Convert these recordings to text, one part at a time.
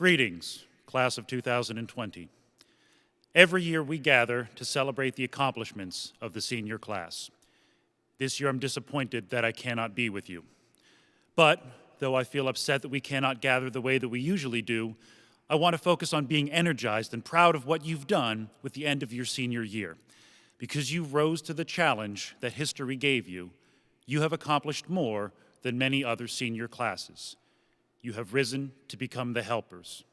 Greetings, class of 2020. Every year we gather to celebrate the accomplishments of the senior class. This year I'm disappointed that I cannot be with you. But, though I feel upset that we cannot gather the way that we usually do, I want to focus on being energized and proud of what you've done with the end of your senior year. Because you rose to the challenge that history gave you, you have accomplished more than many other senior classes. You have risen to become the helpers.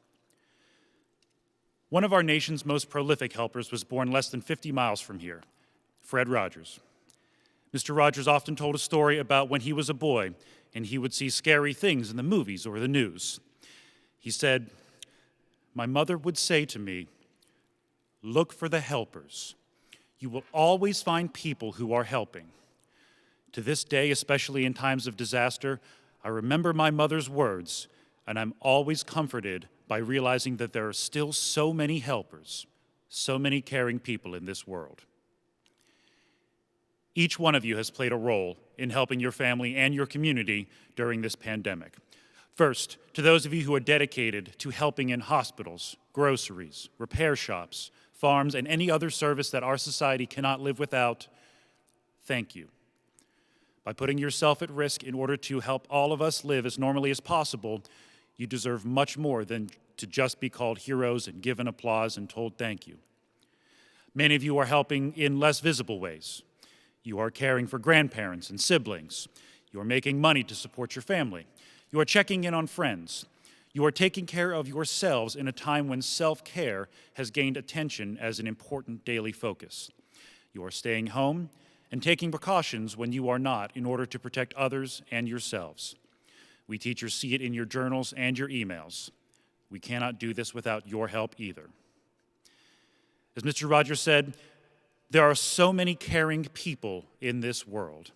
One of our nation's most prolific helpers was born less than 50 miles from here, Fred Rogers. Mr. Rogers often told a story about when he was a boy and he would see scary things in the movies or the news. He said, "My mother would say to me, 'Look for the helpers. You will always find people who are helping.' To this day, especially in times of disaster, I remember my mother's words, and I'm always comforted by realizing that there are still so many helpers, so many caring people in this world." Each one of you has played a role in helping your family and your community during this pandemic. First, to those of you who are dedicated to helping in hospitals, groceries, repair shops, farms, and any other service that our society cannot live without, thank you. By putting yourself at risk in order to help all of us live as normally as possible, you deserve much more than to just be called heroes and given applause and told thank you. Many of you are helping in less visible ways. You are caring for grandparents and siblings. You are making money to support your family. You are checking in on friends. You are taking care of yourselves in a time when self-care has gained attention as an important daily focus. You are staying home and taking precautions when you are not in order to protect others and yourselves. We teachers see it in your journals and your emails. We cannot do this without your help either. As Mr. Rogers said, there are so many caring people in this world.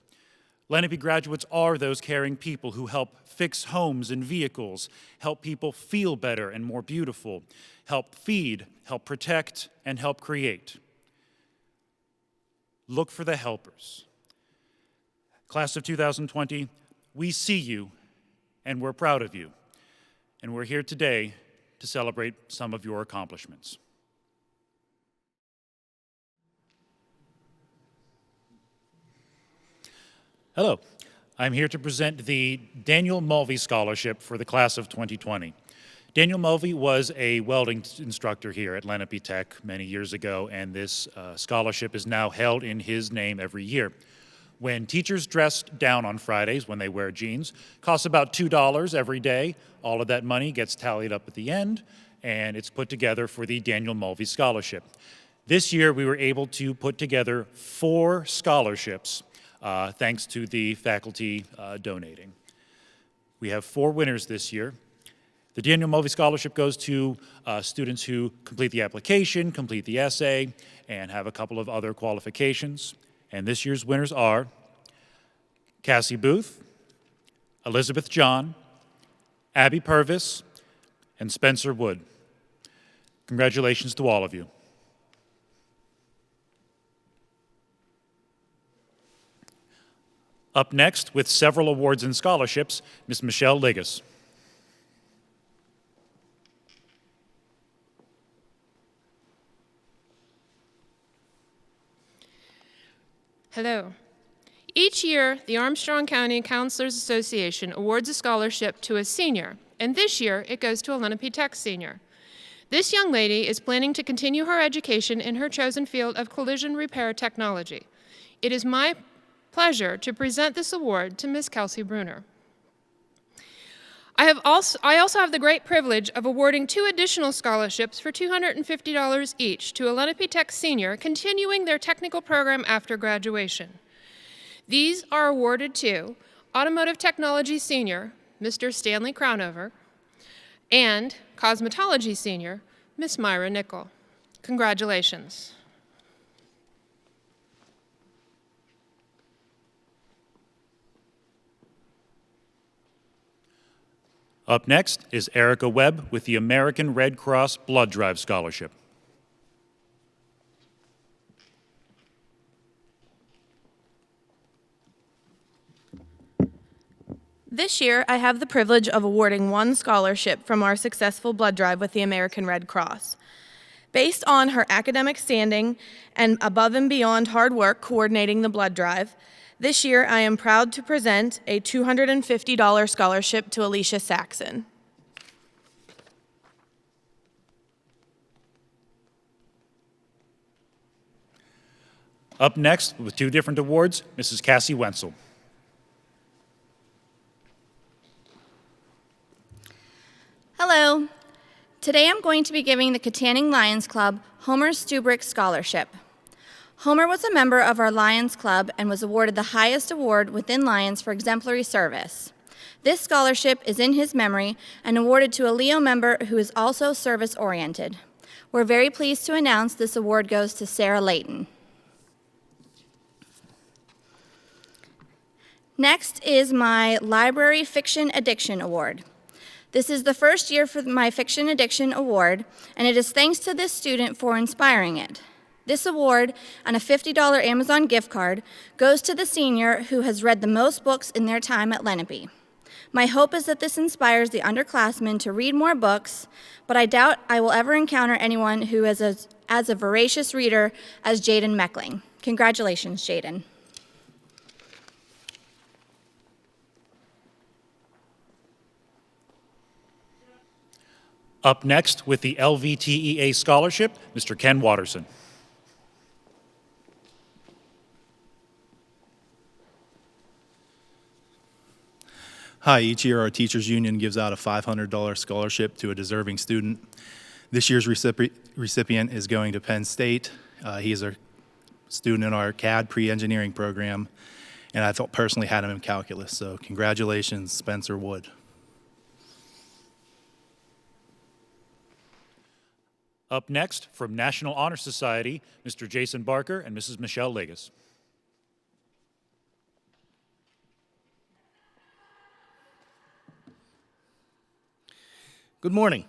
Lenape graduates are those caring people who help fix homes and vehicles, help people feel better and more beautiful, help feed, help protect, and help create. Look for the helpers. Class of 2020, we see you and we're proud of you. And we're here today to celebrate some of your accomplishments. Hello, I'm here to present the Daniel Mulvey Scholarship for the class of 2020. Daniel Mulvey was a welding instructor here at Lenape Tech many years ago, and this scholarship is now held in his name every year. When teachers dressed down on Fridays when they wear jeans, costs about $2 every day. All of that money gets tallied up at the end, and it's put together for the Daniel Mulvey Scholarship. This year, we were able to put together 4 scholarships, thanks to the faculty donating. We have 4 winners this year. The Daniel Mulvey Scholarship goes to students who complete the application, complete the essay, and have a couple of other qualifications. And this year's winners are Cassie Booth, Elizabeth John, Abby Purvis, and Spencer Wood. Congratulations to all of you. Up next, with several awards and scholarships, Ms. Michelle Liggis. Hello. Each year, the Armstrong County Counselors Association awards a scholarship to a senior, and this year it goes to a Lenape Tech senior. This young lady is planning to continue her education in her chosen field of collision repair technology. It is my pleasure to present this award to Ms. Kelsey Bruner. I also have the great privilege of awarding 2 additional scholarships for $250 each to a Lenape Tech senior continuing their technical program after graduation. These are awarded to Automotive Technology senior, Mr. Stanley Crownover, and Cosmetology senior, Ms. Myra Nickel. Congratulations. Up next is Erica Webb with the American Red Cross Blood Drive Scholarship. This year, I have the privilege of awarding one scholarship from our successful blood drive with the American Red Cross. Based on her academic standing and above and beyond hard work coordinating the blood drive, this year I am proud to present a $250 scholarship to Alicia Saxon. Up next, with two different awards, Mrs. Cassie Wenzel. Hello. Today I'm going to be giving the Katanning Lions Club Homer Stubrick Scholarship. Homer was a member of our Lions Club and was awarded the highest award within Lions for exemplary service. This scholarship is in his memory and awarded to a Leo member who is also service-oriented. We're very pleased to announce this award goes to Sarah Layton. Next is my Library Fiction Addiction Award. This is the first year for my Fiction Addiction Award, and it is thanks to this student for inspiring it. This award, and a $50 Amazon gift card, goes to the senior who has read the most books in their time at Lenape. My hope is that this inspires the underclassmen to read more books, but I doubt I will ever encounter anyone who is as a voracious reader as Jaden Meckling. Congratulations, Jaden. Up next, with the LVTEA Scholarship, Mr. Ken Watterson. Hi, each year our teachers union gives out a $500 scholarship to a deserving student. This year's recipient is going to Penn State. He is a student in our CAD PreEngineering program, and I personally had him in calculus, so congratulations, Spencer Wood. Up next, from National Honor Society, Mr. Jason Barker and Mrs. Michelle Legas. Good morning.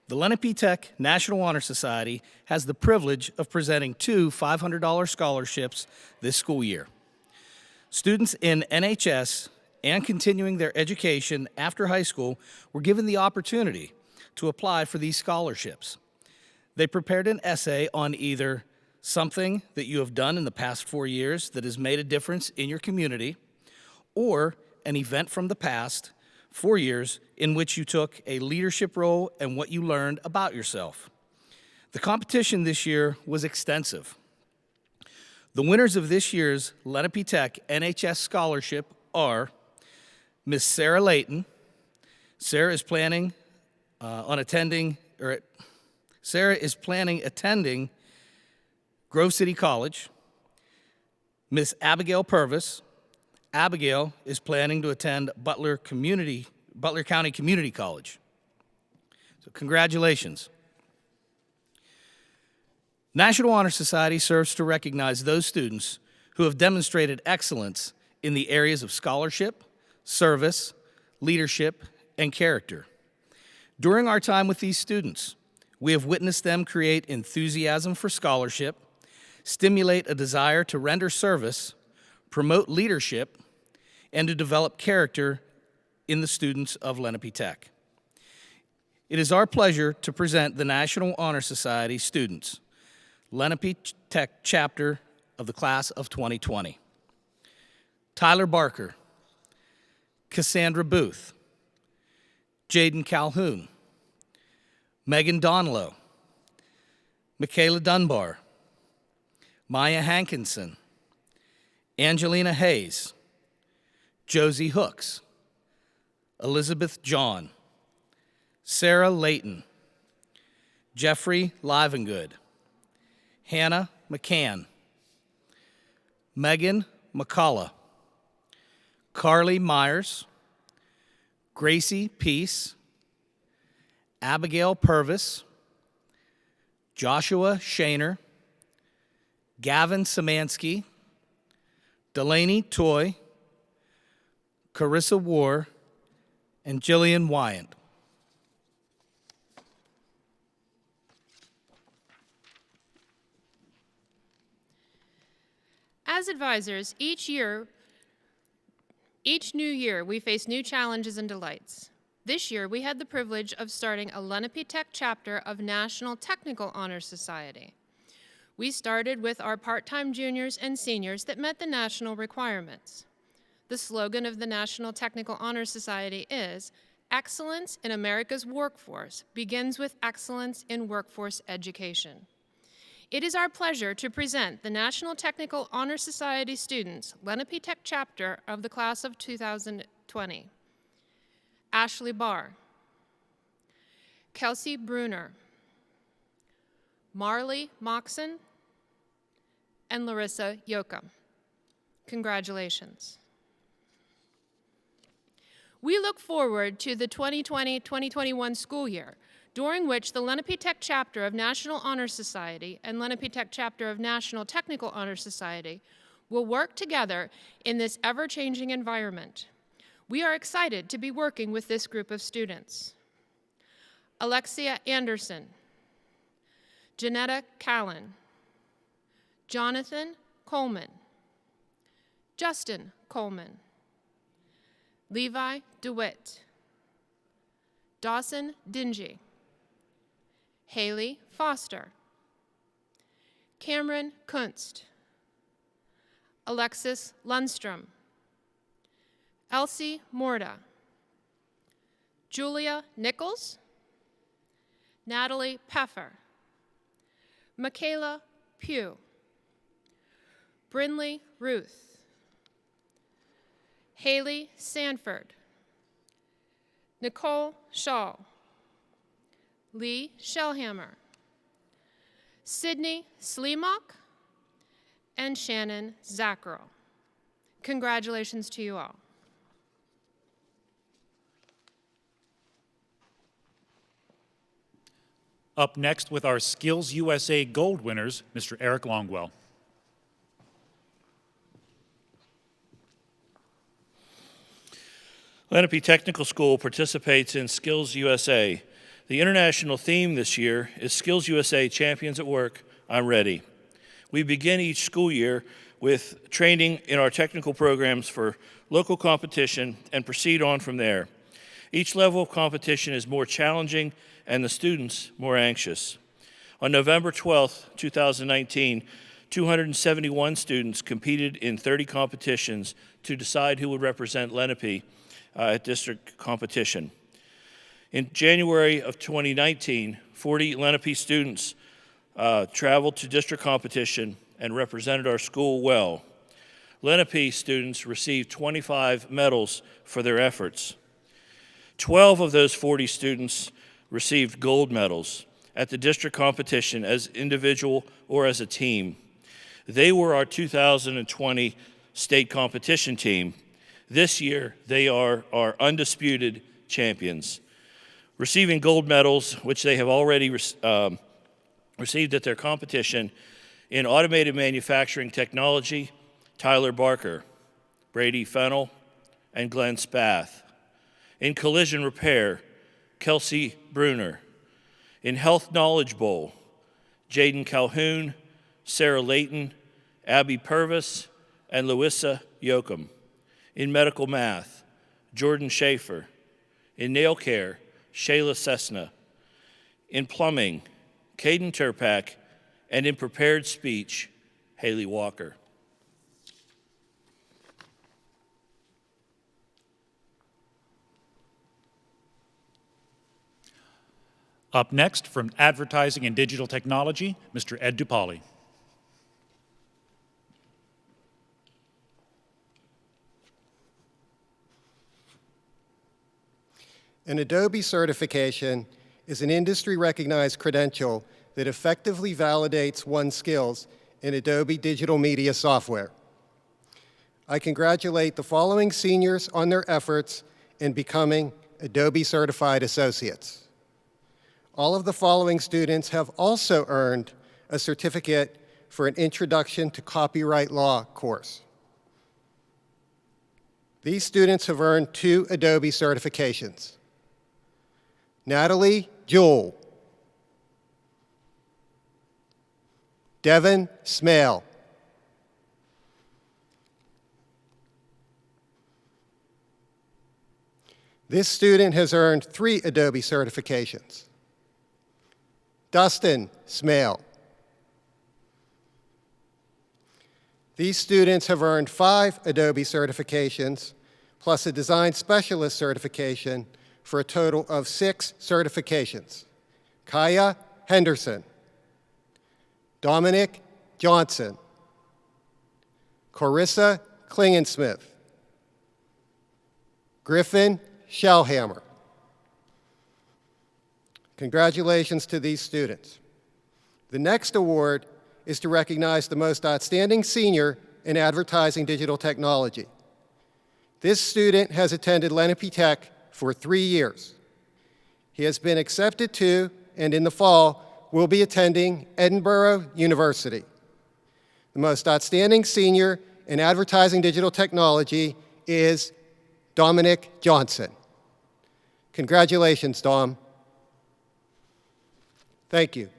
The Lenape Tech National Honor Society has the privilege of presenting two $500 scholarships this school year. Students in NHS and continuing their education after high school were given the opportunity to apply for these scholarships. They prepared an essay on either something that you have done in the past 4 years that has made a difference in your community, or an event from the past 4 years in which you took a leadership role and what you learned about yourself. The competition this year was extensive. The winners of this year's Lenape Tech NHS Scholarship are Miss Sarah Layton. Sarah is planning attending Grove City College. Miss Abigail Purvis. Abigail is planning to attend Butler County Community College. So congratulations. National Honor Society serves to recognize those students who have demonstrated excellence in the areas of scholarship, service, leadership, and character. During our time with these students, we have witnessed them create enthusiasm for scholarship, stimulate a desire to render service, promote leadership, and to develop character in the students of Lenape Tech. It is our pleasure to present the National Honor Society students, Lenape Tech chapter of the class of 2020. Tyler Barker, Cassandra Booth, Jaden Calhoun, Megan Donlow, Michaela Dunbar, Maya Hankinson, Angelina Hayes, Josie Hooks, Elizabeth John, Sarah Layton, Jeffrey Livengood, Hannah McCann, Megan McCullough, Carly Myers, Gracie Peace, Abigail Purvis, Joshua Shaner, Gavin Samansky, Delaney Toy, Carissa War, and Jillian Wyant. As advisors, each year Each new year, we face new challenges and delights. This year, we had the privilege of starting a Lenape Tech chapter of National Technical Honor Society. We started with our part-time juniors and seniors that met the national requirements. The slogan of the National Technical Honor Society is, "Excellence in America's workforce begins with excellence in workforce education." It is our pleasure to present the National Technical Honor Society students, Lenape Tech chapter of the class of 2020. Ashley Barr, Kelsey Bruner, Marley Moxon, and Larissa Yoka. Congratulations. We look forward to the 2020-2021 school year, during which the Lenape Tech chapter of National Honor Society and Lenape Tech chapter of National Technical Honor Society will work together in this ever-changing environment. We are excited to be working with this group of students. Alexia Anderson, Janetta Callan, Jonathan Coleman, Justin Coleman, Levi DeWitt, Dawson Dingy, Haley Foster, Cameron Kunst, Alexis Lundstrom, Elsie Morda, Julia Nichols, Natalie Peffer, Michaela Pugh, Brinley Ruth, Haley Sanford, Nicole Shaw, Lee Shellhammer, Sydney Sleemock, and Shannon Zacharel. Congratulations to you all. Up next with our SkillsUSA Gold winners, Mr. Eric Longwell. Lenape Technical School participates in SkillsUSA. The international theme this year is SkillsUSA Champions at Work, I'm Ready. We begin each school year with training in our technical programs for local competition and proceed on from there. Each level of competition is more challenging and the students more anxious. On November 12th, 2019, 271 students competed in 30 competitions to decide who would represent Lenape at district competition. In January of 2019, 40 Lenape students traveled to district competition and represented our school well. Lenape students received 25 medals for their efforts. 12 of those 40 students received gold medals at the district competition as individual or as a team. They were our 2020 state competition team. This year, they are our undisputed champions, receiving gold medals, which they have already received at their competition in automated manufacturing technology, Tyler Barker, Brady Fennell, and Glenn Spath. In collision repair, Kelsey Bruner. In health knowledge bowl, Jaden Calhoun, Sarah Layton, Abby Purvis, and Louisa Yoakum. In medical math, Jordan Schaefer. In nail care, Shayla Cessna. In plumbing, Caden Turpak. And in prepared speech, Haley Walker. Up next, from Advertising and Digital Technology, Mr. Ed DuPauli. An Adobe certification is an industry-recognized credential that effectively validates one's skills in Adobe digital media software. I congratulate the following seniors on their efforts in becoming Adobe Certified Associates. All of the following students have also earned a certificate for an Introduction to Copyright Law course. These students have earned 2 Adobe certifications. Natalie Jewell, Devin Smale, This student has earned 3 Adobe certifications. Dustin Smale. These students have earned 5 Adobe certifications, plus a Design Specialist certification, for a total of 6 certifications. Kaya Henderson, Dominic Johnson, Carissa Klingensmith, Griffin Shellhammer. Congratulations to these students. The next award is to recognize the most outstanding senior in advertising digital technology. This student has attended Lenape Tech for 3 years. He has been accepted to, and in the fall, will be attending Edinburgh University. The most outstanding senior in advertising digital technology is Dominic Johnson. Congratulations, Dom. Thank you.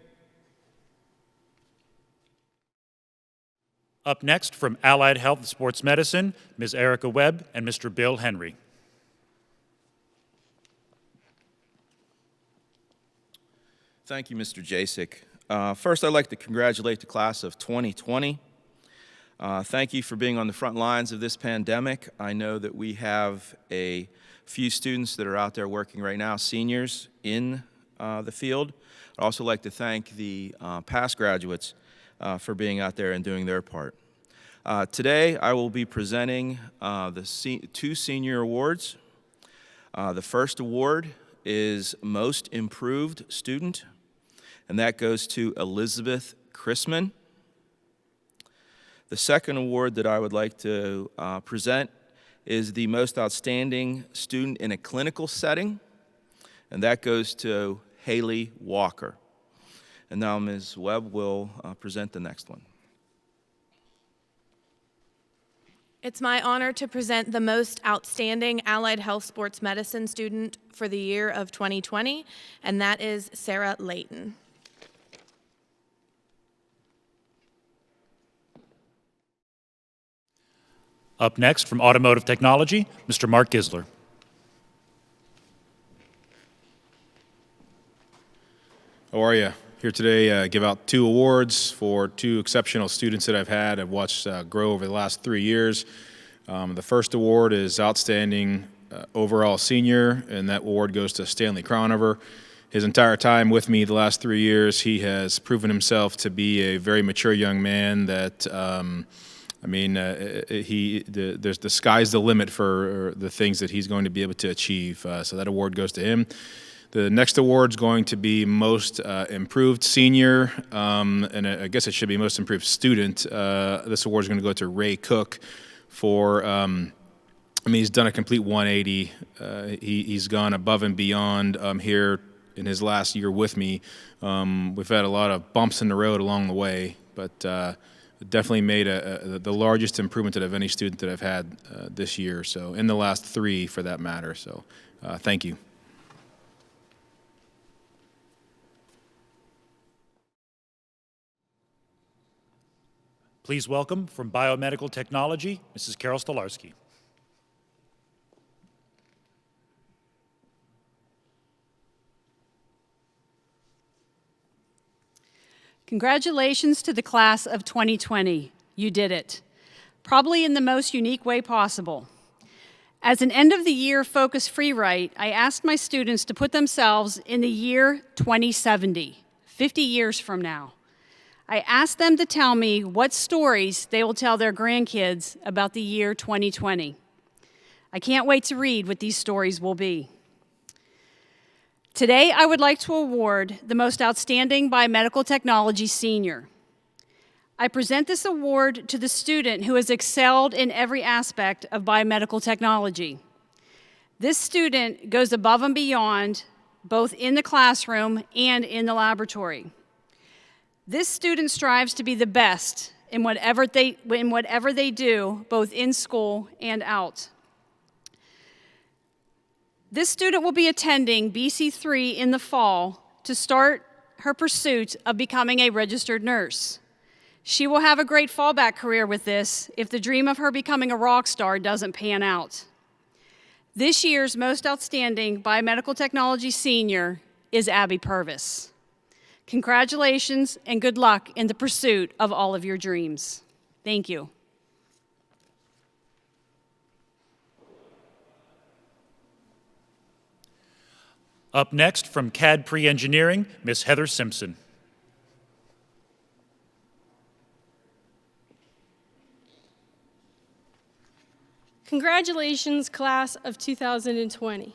Up next, from Allied Health and Sports Medicine, Ms. Erica Webb and Mr. Bill Henry. Thank you, Mr. Jasek. First, I'd like to congratulate the class of 2020. Thank you for being on the front lines of this pandemic. I know that we have a few students that are out there working right now, seniors in the field. I'd also like to thank the past graduates for being out there and doing their part. Today, I will be presenting the 2 senior awards. The first award is Most Improved Student, and that goes to Elizabeth Chrisman. The second award that I would like to present is the Most Outstanding Student in a Clinical Setting, and that goes to Haley Walker. And now Ms. Webb will present the next one. It's my honor to present the most outstanding Allied Health Sports Medicine student for the year of 2020, and that is Sarah Layton. Up next, from Automotive Technology, Mr. Mark Gisler. How are you? Here today, give out 2 awards for 2 exceptional students that I've watched grow over the last 3 years. The first award is Outstanding Overall Senior, and that award goes to Stanley Crownover. His entire time with me the last 3 years, he has proven himself to be a very mature young man that, the sky's the limit for the things that he's going to be able to achieve. So that award goes to him. The next award is going to be Most Improved Senior, and I guess it should be Most Improved Student. This award is going to go to Ray Cook for, he's done a complete 180. He's gone above and beyond here in his last year with me. We've had a lot of bumps in the road along the way, but definitely made the largest improvement out of any student that I've had this year, so in the last 3 for that matter. So thank you. Please welcome, from Biomedical Technology, Mrs. Carol Stolarski. Congratulations to the class of 2020. You did it, probably in the most unique way possible. As an end-of-the-year focus free write, I asked my students to put themselves in the year 2070, 50 years from now. I asked them to tell me what stories they will tell their grandkids about the year 2020. I can't wait to read what these stories will be. Today, I would like to award the Most Outstanding Biomedical Technology Senior. I present this award to the student who has excelled in every aspect of biomedical technology. This student goes above and beyond, both in the classroom and in the laboratory. This student strives to be the best in whatever they do, both in school and out. This student will be attending BC3 in the fall to start her pursuit of becoming a registered nurse. She will have a great fallback career with this if the dream of her becoming a rock star doesn't pan out. This year's most outstanding Biomedical Technology senior is Abby Purvis. Congratulations and good luck in the pursuit of all of your dreams. Thank you. Up next, from CAD PreEngineering, Ms. Heather Simpson. Congratulations, class of 2020.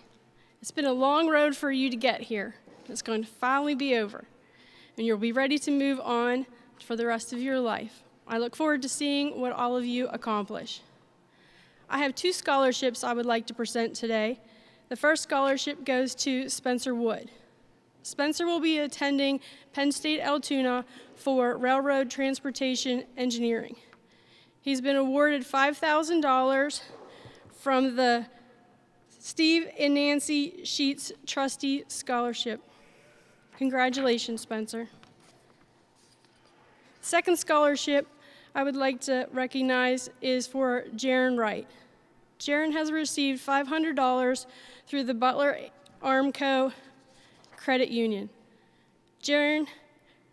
It's been a long road for you to get here. It's going to finally be over, and you'll be ready to move on for the rest of your life. I look forward to seeing what all of you accomplish. I have 2 scholarships I would like to present today. The first scholarship goes to Spencer Wood. Spencer will be attending Penn State Altoona for Railroad Transportation Engineering. He's been awarded $5,000 from the Steve and Nancy Sheets Trustee Scholarship. Congratulations, Spencer. Second scholarship I would like to recognize is for Jaron Wright. Jaron has received $500 through the Butler Armco Credit Union. Jaron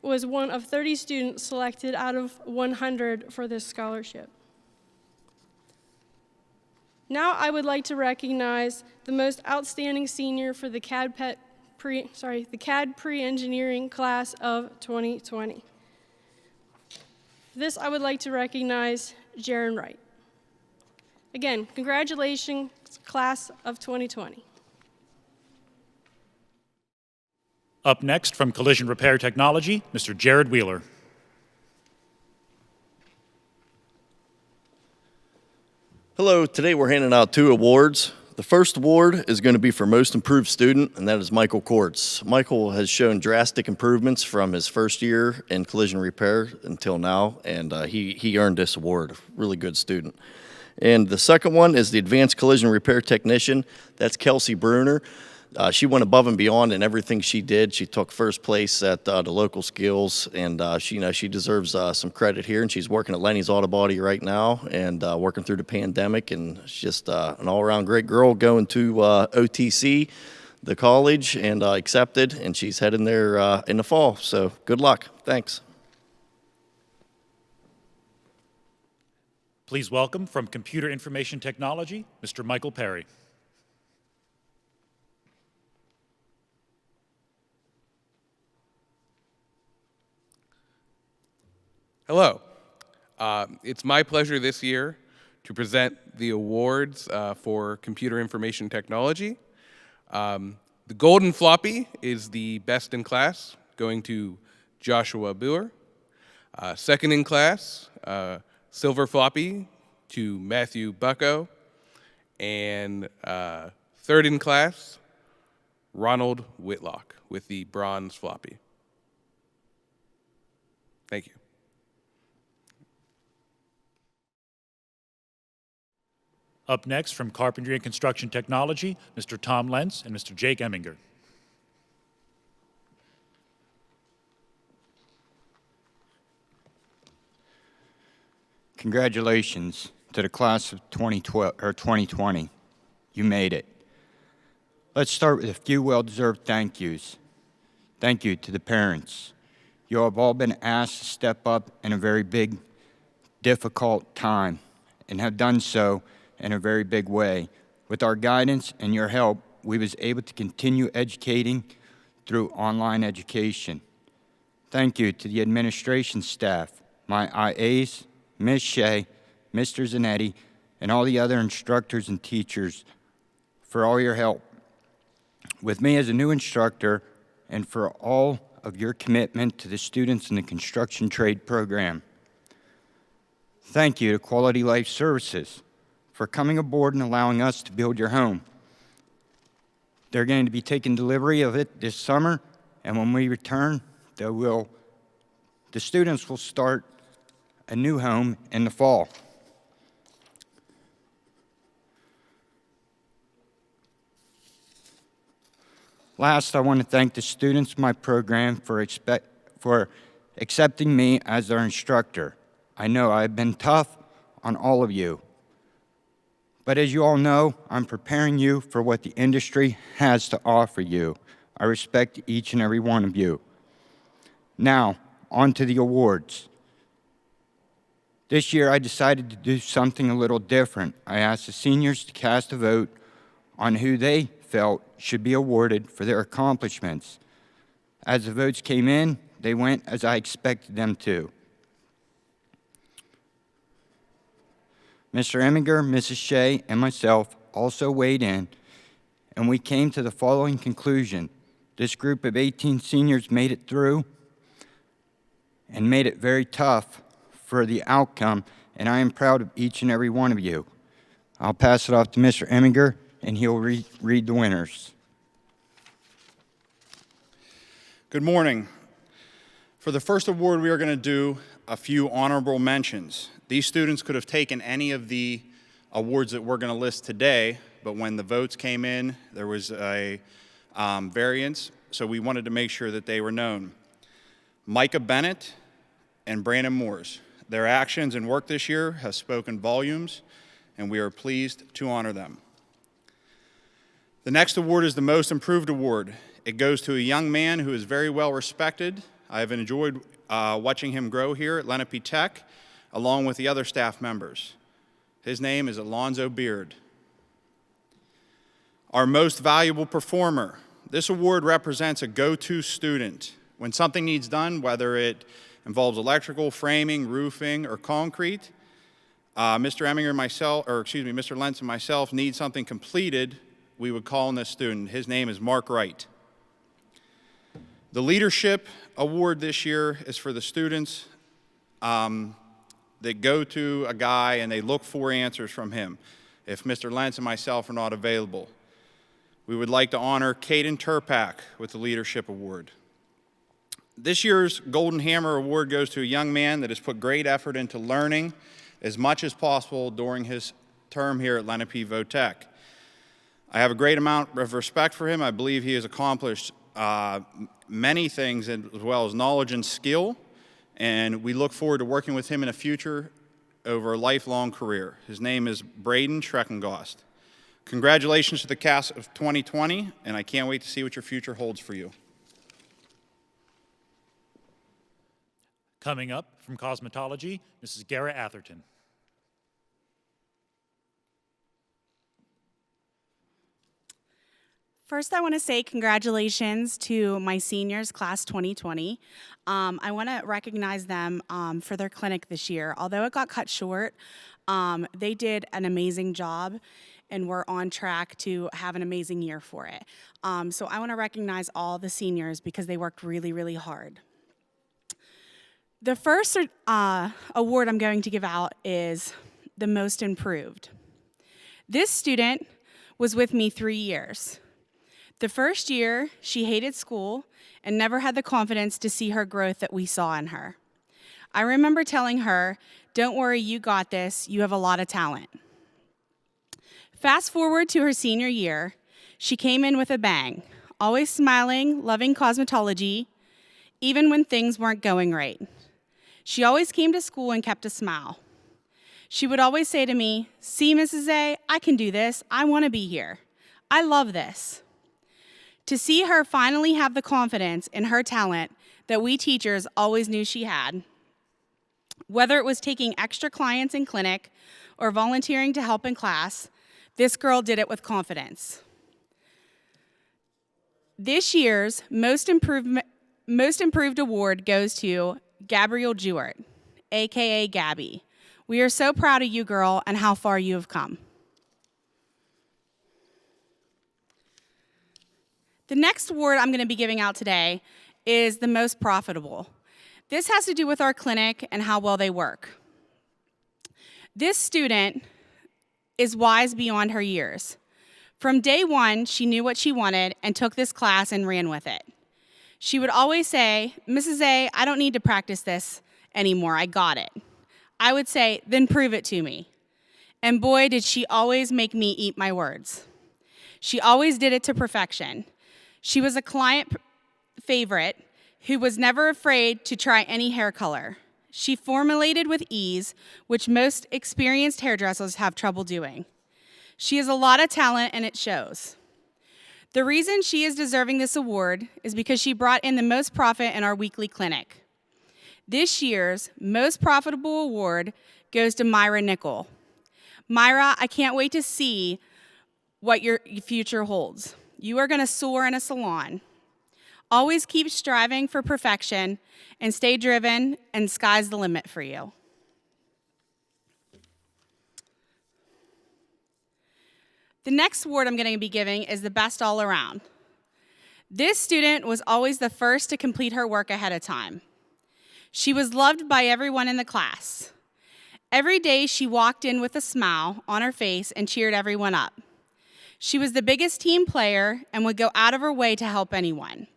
was one of 30 students selected out of 100 for this scholarship. Now I would like to recognize the most outstanding senior for the CAD PreEngineering class of 2020. This I would like to recognize Jaron Wright. Again, congratulations, class of 2020. Up next, from Collision Repair Technology, Mr. Jared Wheeler. Hello, today we're handing out 2 awards. The first award is going to be for Most Improved Student, and that is Michael Kortz. Michael has shown drastic improvements from his first year in collision repair until now, and he earned this award. Really good student. And the second one is the Advanced Collision Repair Technician. That's Kelsey Bruner. She went above and beyond in everything she did. She took first place at the local skills, and she deserves some credit here. And she's working at Lenny's Auto Body right now, and working through the pandemic. And she's just an all-around great girl, going to OTC, the college, and accepted. And she's heading there in the fall. So good luck. Thanks. Please welcome, from Computer Information Technology, Mr. Michael Perry. Hello. It's my pleasure this year to present the awards for Computer Information Technology. The Golden Floppy is the best in class, going to Joshua Boer. Second in class, Silver Floppy to Matthew Bucko. And third in class, Ronald Whitlock with the Bronze Floppy. Thank you. Up next, from Carpentry and Construction Technology, Mr. Tom Lentz and Mr. Jake Eminger. Congratulations to the class of 2020. You made it. Let's start with a few well-deserved thank yous. Thank you to the parents. You have all been asked to step up in a very big, difficult time, and have done so in a very big way. With our guidance and your help, we was able to continue educating through online education. Thank you to the administration staff, my IAs, Ms. Shea, Mr. Zanetti, and all the other instructors and teachers for all your help. With me as a new instructor, and for all of your commitment to the students in the construction trade program. Thank you to Quality Life Services for coming aboard and allowing us to build your home. They're going to be taking delivery of it this summer, and when we return, the students will start a new home in the fall. Last, I want to thank the students of my program for accepting me as their instructor. I know I've been tough on all of you, But as you all know, I'm preparing you for what the industry has to offer you. I respect each and every one of you. Now, on to the awards. This year, I decided to do something a little different. I asked the seniors to cast a vote on who they felt should be awarded for their accomplishments. As the votes came in, they went as I expected them to. Mr. Eminger, Mrs. Shea, and myself also weighed in, and we came to the following conclusion. This group of 18 seniors made it through and made it very tough for the outcome, and I am proud of each and every one of you. I'll pass it off to Mr. Eminger, and he'll read the winners. Good morning. For the first award, we are going to do a few honorable mentions. These students could have taken any of the awards that we're going to list today, but when the votes came in, there was a variance, so we wanted to make sure that they were known. Micah Bennett and Brandon Moores. Their actions and work this year has spoken volumes, and we are pleased to honor them. The next award is the Most Improved Award. It goes to a young man who is very well respected. I have enjoyed watching him grow here at Lenape Tech, along with the other staff members. His name is Alonzo Beard. Our Most Valuable Performer. This award represents a go-to student. When something needs done, whether it involves electrical, framing, roofing, or concrete, Mr. Eminger and myself, or excuse me, Mr. Lentz and myself need something completed, we would call on this student. His name is Mark Wright. The Leadership Award this year is for the students that go to a guy and they look for answers from him, if Mr. Lentz and myself are not available. We would like to honor Caden Turpak with the Leadership Award. This year's Golden Hammer Award goes to a young man that has put great effort into learning as much as possible during his term here at Lenape Votech. I have a great amount of respect for him. I believe he has accomplished many things as well as knowledge and skill, and we look forward to working with him in the future over a lifelong career. His name is Braden Schreckengost. Congratulations to the class of 2020, and I can't wait to see what your future holds for you. Coming up from Cosmetology, Mrs. Garrett Atherton. First, I want to say congratulations to my seniors, class 2020. I want to recognize them for their clinic this year. Although it got cut short, they did an amazing job, and we're on track to have an amazing year for it. So I want to recognize all the seniors because they worked really, really hard. The first award I'm going to give out is the Most Improved. This student was with me 3 years. The first year, she hated school and never had the confidence to see her growth that we saw in her. I remember telling her, "Don't worry, you got this. You have a lot of talent." Fast forward to her senior year, she came in with a bang, always smiling, loving cosmetology, even when things weren't going right. She always came to school and kept a smile. She would always say to me, "See, Mrs. A, I can do this. I want to be here. I love this." To see her finally have the confidence in her talent that we teachers always knew she had, whether it was taking extra clients in clinic or volunteering to help in class, this girl did it with confidence. This year's Most Improved Award goes to Gabrielle Jewart, AKA Gabby. We are so proud of you, girl, and how far you have come. The next award I'm going to be giving out today is the Most Profitable. This has to do with our clinic and how well they work. This student is wise beyond her years. From day one, she knew what she wanted and took this class and ran with it. She would always say, "Mrs. A, I don't need to practice this anymore. I got it." I would say, "Then prove it to me." And boy, did she always make me eat my words. She always did it to perfection. She was a client favorite who was never afraid to try any hair color. She formulated with ease, which most experienced hairdressers have trouble doing. She has a lot of talent and it shows. The reason she is deserving this award is because she brought in the most profit in our weekly clinic. This year's most profitable award goes to Myra Nickel. Myra, I can't wait to see what your future holds. You are gonna soar in a salon. Always keep striving for perfection and stay driven, and sky's the limit for you. The next award I'm gonna be giving is the best all around. This student was always the first to complete her work ahead of time. She was loved by everyone in the class. Every day she walked in with a smile on her face and cheered everyone up. She was the biggest team player and would go out of her way to help anyone.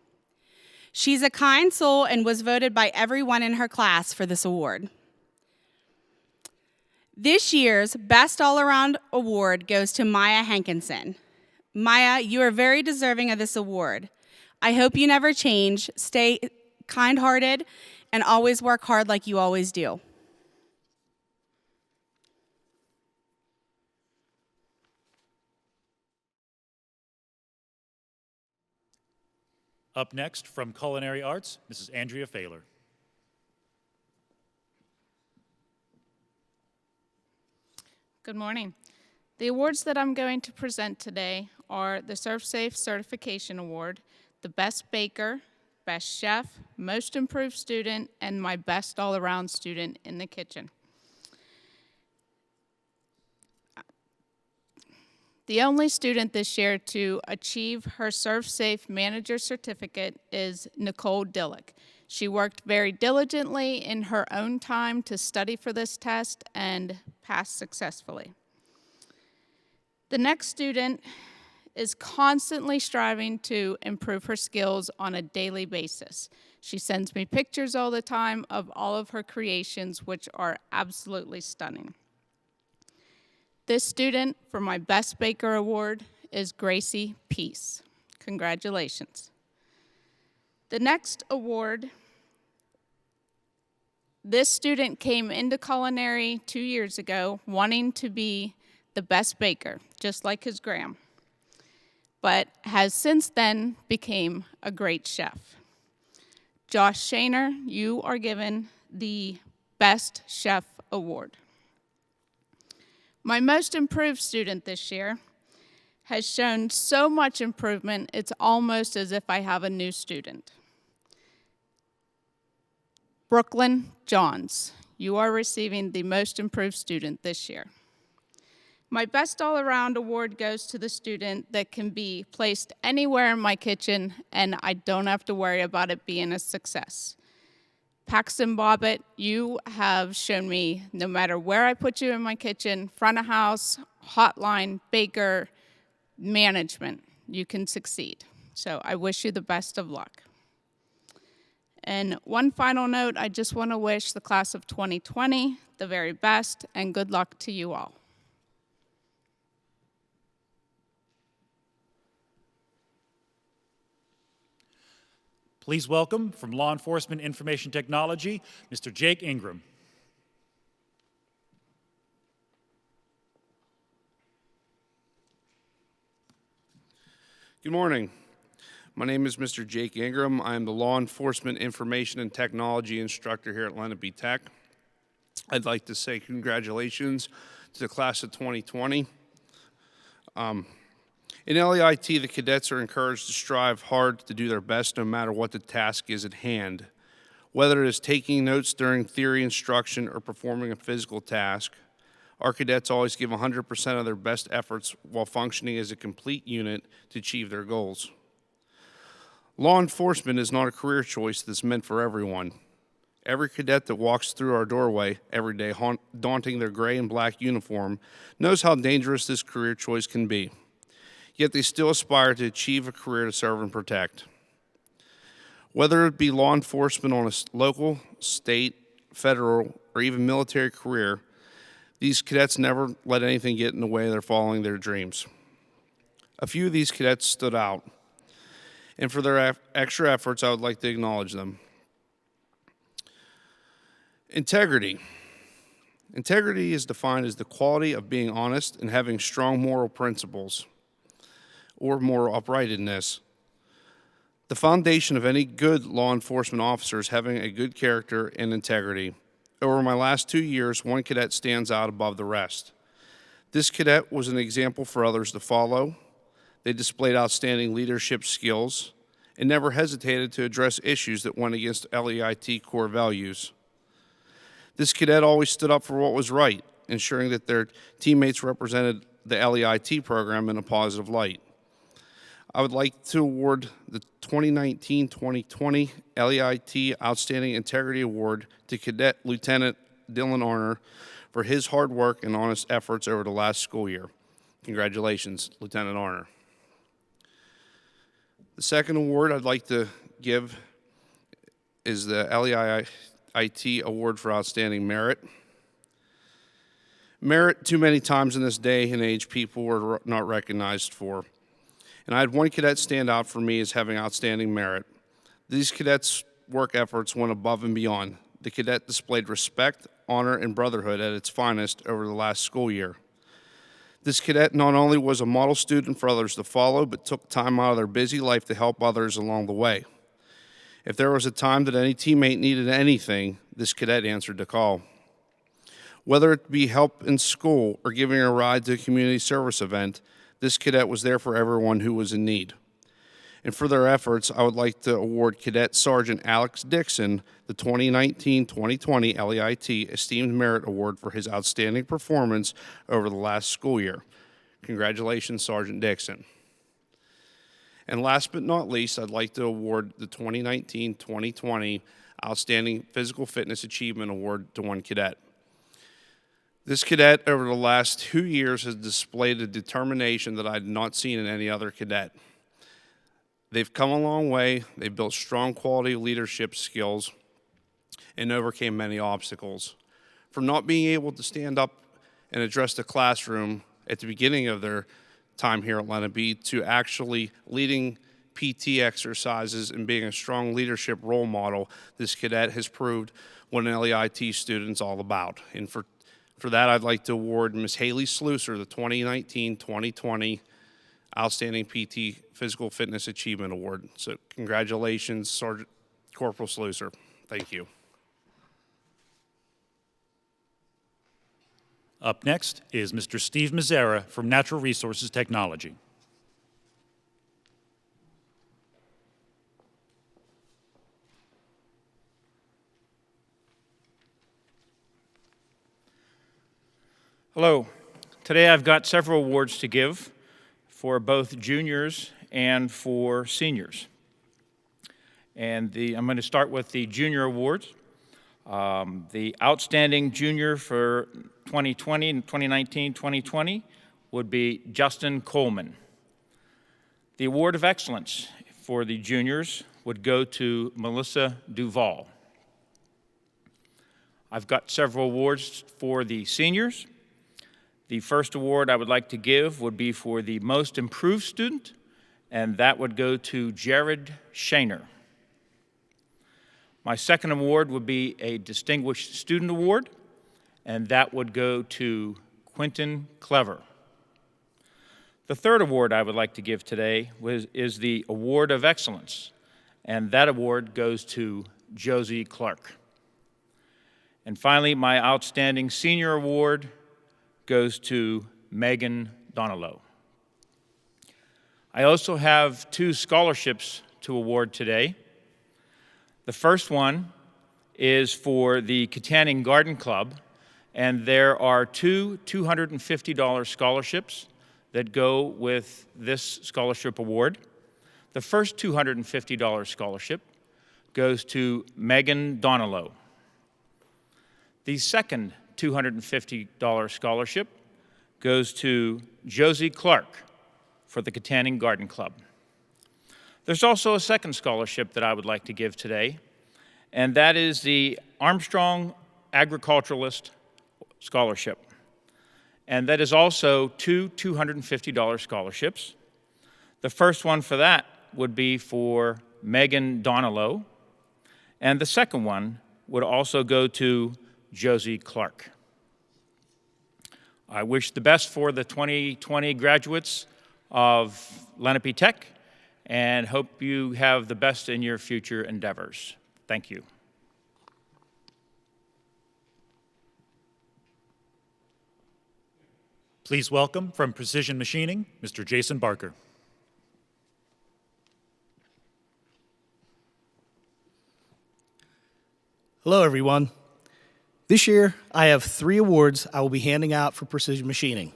She's a kind soul and was voted by everyone in her class for this award. This year's Best All-Around Award goes to Maya Hankinson. Maya, you are very deserving of this award. I hope you never change, stay kind-hearted, and always work hard like you always do. Up next, from Culinary Arts, Mrs. Andrea Failer. Good morning. The awards that I'm going to present today are the ServSafe Certification Award, the Best Baker, Best Chef, Most Improved Student, and my Best All-Around Student in the Kitchen. The only student this year to achieve her ServSafe Manager Certificate is Nicole Dillick. She worked very diligently in her own time to study for this test and passed successfully. The next student is constantly striving to improve her skills on a daily basis. She sends me pictures all the time of all of her creations, which are absolutely stunning. This student for my Best Baker Award is Gracie Peace. Congratulations. The next award, this student came into culinary 2 years ago wanting to be the best baker, just like his gram, but has since then became a great chef. Josh Shaner, you are given the Best Chef Award. My most improved student this year has shown so much improvement, it's almost as if I have a new student. Brooklyn Johns, you are receiving the most improved student this year. My Best All-Around Award goes to the student that can be placed anywhere in my kitchen and I don't have to worry about it being a success. Paxton Bobbitt, you have shown me no matter where I put you in my kitchen, front of house, hotline, baker, management, you can succeed. So I wish you the best of luck. And one final note, I just want to wish the class of 2020 the very best and good luck to you all. Please welcome, from Law Enforcement Information Technology, Mr. Jake Ingram. Good morning. My name is Mr. Jake Ingram. I am the Law Enforcement Information and Technology instructor here at Lenape Tech. I'd like to say congratulations to the class of 2020. In LEIT, the cadets are encouraged to strive hard to do their best no matter what the task is at hand. Whether it is taking notes during theory instruction or performing a physical task, our cadets always give 100% of their best efforts while functioning as a complete unit to achieve their goals. Law enforcement is not a career choice that's meant for everyone. Every cadet that walks through our doorway every day, daunting their gray and black uniform, knows how dangerous this career choice can be. Yet they still aspire to achieve a career to serve and protect. Whether it be law enforcement on a local, state, federal, or even military career, these cadets never let anything get in the way of their following their dreams. A few of these cadets stood out, and for their extra efforts, I would like to acknowledge them. Integrity. Integrity is defined as the quality of being honest and having strong moral principles or moral uprightness. The foundation of any good law enforcement officer is having a good character and integrity. Over my last 2 years, one cadet stands out above the rest. This cadet was an example for others to follow. They displayed outstanding leadership skills and never hesitated to address issues that went against LEIT core values. This cadet always stood up for what was right, ensuring that their teammates represented the LEIT program in a positive light. I would like to award the 2019-2020 LEIT Outstanding Integrity Award to Cadet Lieutenant Dylan Arner for his hard work and honest efforts over the last school year. Congratulations, Lieutenant Arner. The second award I'd like to give is the LEIT Award for Outstanding Merit. Merit, too many times in this day and age, people were not recognized for. And I had one cadet stand out for me as having outstanding merit. These cadets' work efforts went above and beyond. The cadet displayed respect, honor, and brotherhood at its finest over the last school year. This cadet not only was a model student for others to follow, but took time out of their busy life to help others along the way. If there was a time that any teammate needed anything, this cadet answered the call. Whether it be help in school or giving a ride to a community service event, this cadet was there for everyone who was in need. And for their efforts, I would like to award Cadet Sergeant Alex Dixon the 2019-2020 LEIT Esteemed Merit Award for his outstanding performance over the last school year. Congratulations, Sergeant Dixon. And last but not least, I'd like to award the 2019-2020 Outstanding Physical Fitness Achievement Award to one cadet. This cadet over the last 2 years has displayed a determination that I had not seen in any other cadet. They've come a long way, they've built strong quality leadership skills, and overcame many obstacles. From not being able to stand up and address the classroom at the beginning of their time here at Lenape to actually leading PT exercises and being a strong leadership role model, this cadet has proved what an LEIT student's all about. And for that, I'd like to award Ms. Haley Slusser the 2019-2020 Outstanding PT Physical Fitness Achievement Award. So congratulations, Sergeant Corporal Slusser. Thank you. Up next is Mr. Steve Mazzara from Natural Resources Technology. Hello. Today I've got several awards to give for both juniors and for seniors. And I'm going to start with the junior awards. The outstanding junior for 2020 and 2019-2020 would be Justin Coleman. The award of excellence for the juniors would go to Melissa Duvall. I've got several awards for the seniors. The first award I would like to give would be for the most improved student, and that would go to Jared Shaner. My second award would be a Distinguished Student Award, and that would go to Quentin Clever. The third award I would like to give today is the Award of Excellence, and that award goes to Josie Clark. And finally, my Outstanding Senior Award goes to Megan Donalow. I also have 2 scholarships to award today. The first one is for the Katanning Garden Club, and there are 2 $250 scholarships that go with this scholarship award. The first $250 scholarship goes to Megan Donalow. The second $250 scholarship goes to Josie Clark for the Katanning Garden Club. There's also a second scholarship that I would like to give today, and that is the Armstrong Agriculturalist Scholarship. And that is also 2 $250 scholarships. The first one for that would be for Megan Donalow, and the second one would also go to Josie Clark. I wish the best for the 2020 graduates of Lenape Tech and hope you have the best in your future endeavors. Thank you. Please welcome from Precision Machining, Mr. Jason Barker. Hello, everyone. This year, I have 3 awards I will be handing out for precision machining.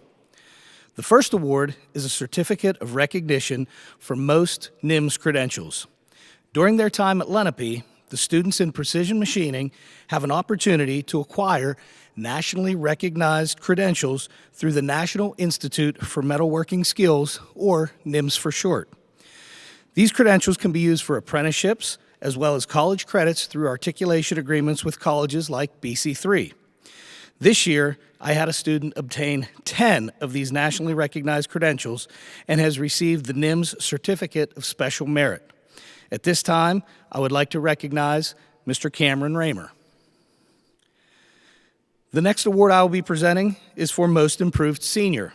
The first award is a certificate of recognition for most NIMS credentials. During their time at Lenape, the students in precision machining have an opportunity to acquire nationally recognized credentials through the National Institute for Metalworking Skills, or NIMS for short. These credentials can be used for apprenticeships, as well as college credits through articulation agreements with colleges like BC3. This year, I had a student obtain 10 of these nationally recognized credentials and has received the NIMS Certificate of Special Merit. At this time, I would like to recognize Mr. Cameron Raymer. The next award I will be presenting is for Most Improved Senior.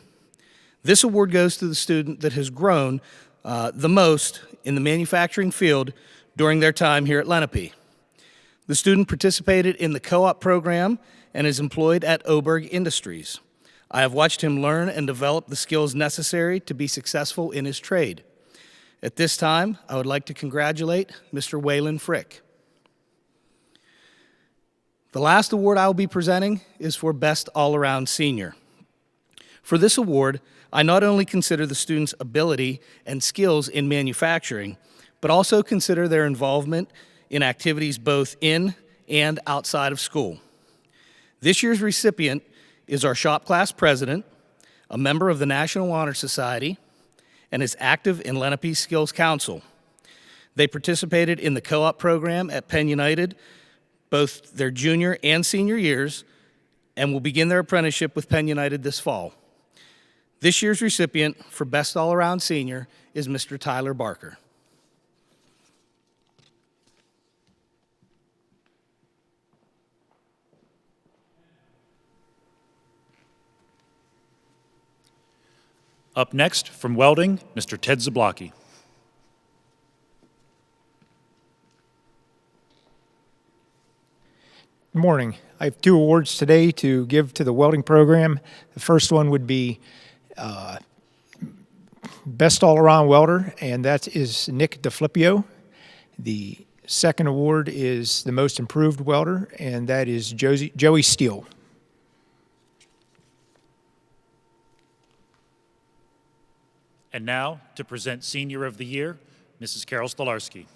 This award goes to the student that has grown the most in the manufacturing field during their time here at Lenape. The student participated in the co-op program and is employed at Oberg Industries. I have watched him learn and develop the skills necessary to be successful in his trade. At this time, I would like to congratulate Mr. Waylon Frick. The last award I will be presenting is for Best All-Around Senior. For this award, I not only consider the student's ability and skills in manufacturing, but also consider their involvement in activities both in and outside of school. This year's recipient is our shop class president, a member of the National Honor Society, and is active in Lenape Skills Council. They participated in the co-op program at Penn United, both their junior and senior years, and will begin their apprenticeship with Penn United this fall. This year's recipient for Best All-Around Senior is Mr. Tyler Barker. Up next, from Welding, Mr. Ted Zablocki. Good morning. I have 2 awards today to give to the welding program. The first one would be Best All-Around Welder, and that is Nick DeFlippio. The second award is the Most Improved Welder, and that is Joey Steele. And now, to present Senior of the Year, Mrs. Carol Stolarski.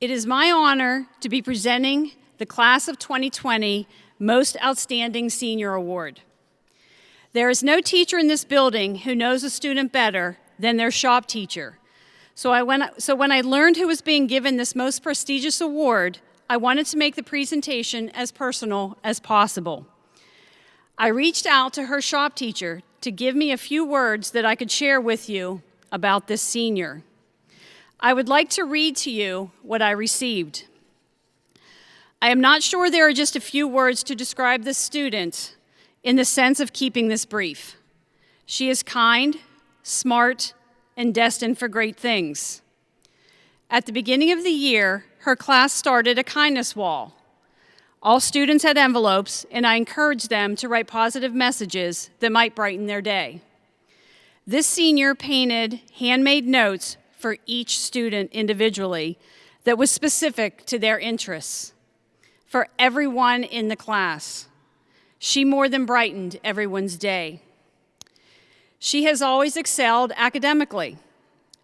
It is my honor to be presenting the Class of 2020 Most Outstanding Senior Award. There is no teacher in this building who knows a student better than their shop teacher. So when I learned who was being given this most prestigious award, I wanted to make the presentation as personal as possible. I reached out to her shop teacher to give me a few words that I could share with you about this senior. I would like to read to you what I received. I am not sure there are just a few words to describe this student in the sense of keeping this brief. She is kind, smart, and destined for great things. At the beginning of the year, her class started a kindness wall. All students had envelopes, and I encouraged them to write positive messages that might brighten their day. This senior painted handmade notes for each student individually that was specific to their interests. For everyone in the class, she more than brightened everyone's day. She has always excelled academically.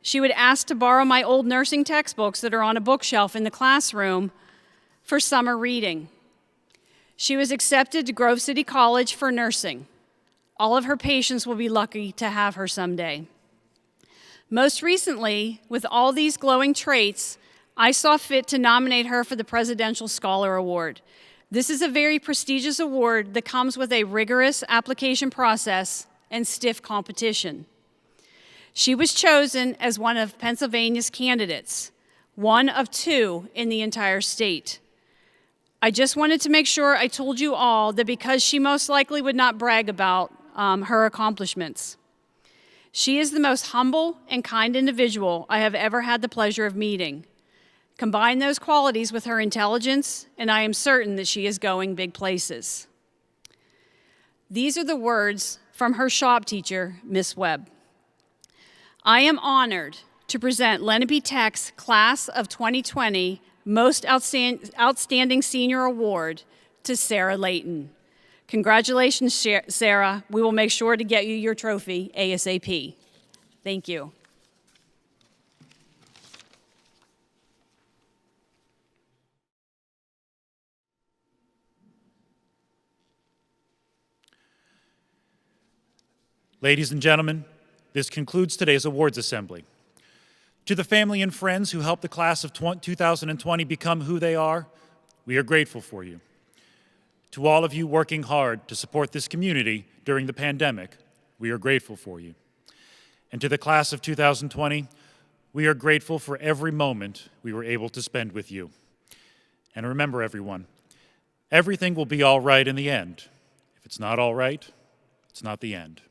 She would ask to borrow my old nursing textbooks that are on a bookshelf in the classroom for summer reading. She was accepted to Grove City College for nursing. All of her patients will be lucky to have her someday. Most recently, with all these glowing traits, I saw fit to nominate her for the Presidential Scholar Award. This is a very prestigious award that comes with a rigorous application process and stiff competition. She was chosen as one of Pennsylvania's candidates, one of 2 in the entire state. I just wanted to make sure I told you all that because she most likely would not brag about her accomplishments. She is the most humble and kind individual I have ever had the pleasure of meeting. Combine those qualities with her intelligence, and I am certain that she is going big places. These are the words from her shop teacher, Miss Webb. I am honored to present Lenape Tech's Class of 2020 Most Outstanding Senior Award to Sarah Layton. Congratulations, Sarah. We will make sure to get you your trophy ASAP. Thank you. Ladies and gentlemen, this concludes today's awards assembly. To the family and friends who helped the class of 2020 become who they are, we are grateful for you. To all of you working hard to support this community during the pandemic, we are grateful for you. And to the class of 2020, we are grateful for every moment we were able to spend with you. And remember, everyone, everything will be all right in the end. If it's not all right, it's not the end.